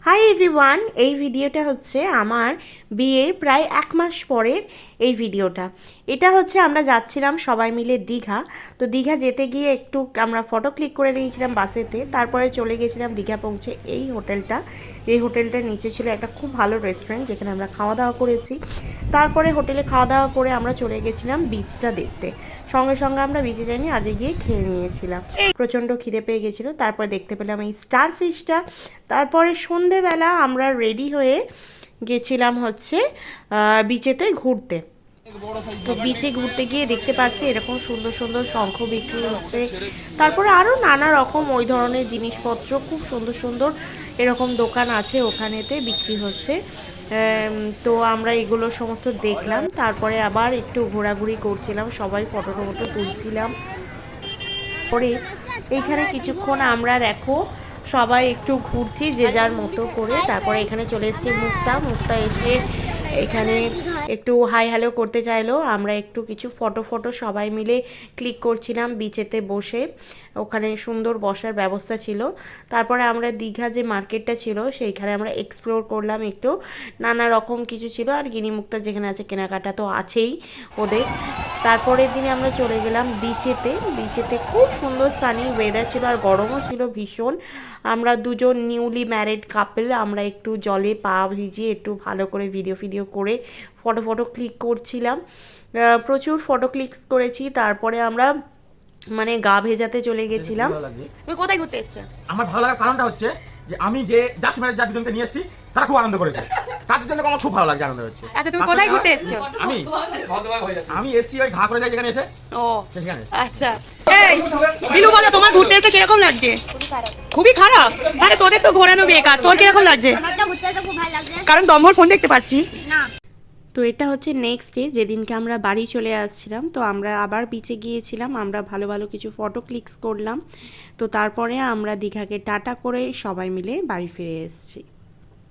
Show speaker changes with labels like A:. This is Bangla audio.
A: হাই এভরিওয়ান, এই ভিডিওটা হচ্ছে আমার বিয়ের প্রায় 1 মাস পরের এই ভিডিওটা। এটা হচ্ছে আমরা যাচ্ছিলাম সবাই মিলে দীঘা। তো দীঘা যেতে গিয়ে একটু আমরা ফটো ক্লিক করে নিয়েছিলাম বাসেতে, তারপরে চলে গেছিলাম দীঘা পৌঁছে এই হোটেলটা। এই হোটেলটার নিচে ছিল একটা খুব ভালো রেস্টুরেন্ট যেখানে আমরা খাওয়া দাওয়া করেছি। তারপরে হোটেলে খাওয়া দাওয়া করে আমরা চলে গেছিলাম বিচটা দেখতে। সঙ্গে সঙ্গে আমরা বিচে যাইনি, আগে গিয়ে খেয়ে নিয়েছিলাম। প্রচণ্ড খিদে পেয়ে গেছিলো, তারপরে দেখতে পেলাম এই স্টার ফিশটা। তারপরে সন্ধেবেলা আমরা রেডি হয়ে গেছিলাম হচ্ছে বিচেতে ঘুরতে। তো বিচে ঘুরতে গিয়ে দেখতে পাচ্ছি এরকম সুন্দর সুন্দর শঙ্খ বিক্রি হচ্ছে, তারপরে আরও নানা রকম ওই ধরনের জিনিসপত্র খুব সুন্দর সুন্দর এরকম দোকান আছে, ওখানেতে বিক্রি হচ্ছে। তো আমরা এগুলো সমস্ত দেখলাম, তারপরে আবার একটু ঘোরাঘুরি করছিলাম, সবাই ফটো টটো তুলছিলাম। পরে এইখানে কিছুক্ষণ আমরা দেখো সবাই একটু ঘুরছি যে যার মতো করে। তারপরে এখানে চলে এসেছি মুক্তা এসে এখানে একটু হাই হ্যালো করতে চাইলো। আমরা একটু কিছু ফটো সবাই মিলে ক্লিক করছিলাম বিচেতে বসে, ওখানে সুন্দর বসার ব্যবস্থা ছিল। তারপরে আমরা দীঘা যে মার্কেটটা ছিল সেইখানে আমরা এক্সপ্লোর করলাম, একটু নানা রকম কিছু ছিল। আর গিনিমুক্তা যেখানে আছে কেনাকাটা তো আছেই ওদের। তারপরের দিনে আমরা চলে গেলাম বিচেতে খুব সুন্দর সানি ওয়েদার ছিল, আর গরমও ছিল ভীষণ। আমরা দুজন নিউলি ম্যারিড কাপল, আমরা একটু জলে পা ভিজিয়ে একটু ভালো করে ভিডিও করে ফটো ক্লিক করছিলাম। প্রচুর ফটো ক্লিক করেছি। তারপরে আমরা মানে গা ভেজাতে চলে গেছিলাম। তুমি কোথায় ঘুরতে এসছো?
B: আমার ভালো লাগার কারণটা হচ্ছে যে আমি যে জাস্ট ম্যারেজ যা দুজনকে নিয়ে এসেছি তারা খুব আনন্দ করেছে, তাদের জন্য আমার খুব ভালো লাগছে, আনন্দ হচ্ছে।
A: আচ্ছা, তুমি কোথায় ঘুরতে এসছো?
B: আমি এসেছি ওই ঘা করে যাই যেখানে এসে।
A: ও
B: সেখানে
A: আচ্ছা। এই বিলু বলো, তোমার ঘুরতে এসে কিরকম লাগছে? খুবই খারাপ। আরে তোদের তো ঘোরানো বেকার, তোর কিরকম লাগছে? কারণ দমভর ফোন দেখতে পাচ্ছি না। তো এটা হচ্ছে নেক্সট ডে, যেদিনকে আমরা বাড়ি চলে আসছিলাম। তো আমরা আবার বিচে গিয়েছিলাম, আমরা ভালো ভালো কিছু ফটো ক্লিকস করলাম। তো তারপরে আমরা দীঘাকে টাটা করে সবাই মিলে বাড়ি ফিরে এসেছি।